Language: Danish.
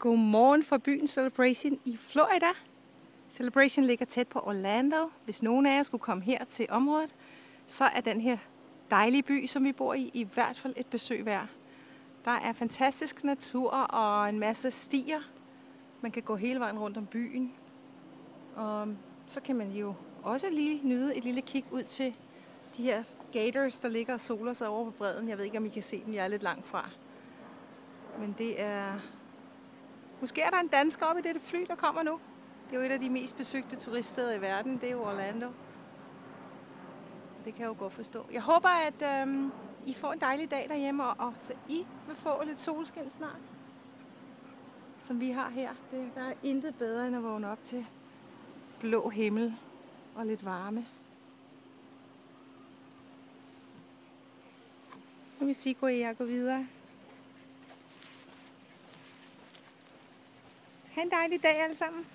Godmorgen fra byen Celebration i Florida. Celebration ligger tæt på Orlando. Hvis nogen af jer skulle komme her til området, så er den her dejlige by, som vi bor i hvert fald et besøg værd. Der er fantastisk natur og en masse stier. Man kan gå hele vejen rundt om byen. Og så kan man jo også lige nyde et lille kig ud til de her gators, der ligger og soler sig over på bredden. Jeg ved ikke, om I kan se dem. Jeg er lidt langt fra. Men det er... Måske er der en dansker oppe i dette fly, der kommer nu. Det er jo et af de mest besøgte turiststeder i verden. Det er jo Orlando. Det kan jeg jo godt forstå. Jeg håber, at I får en dejlig dag derhjemme, og så I vil få lidt solskin snart. Som vi har her. Der er intet bedre end at vågne op til blå himmel og lidt varme. Nu vil Sigrid og jeg gå videre. Ha' en dejlig dag alle sammen.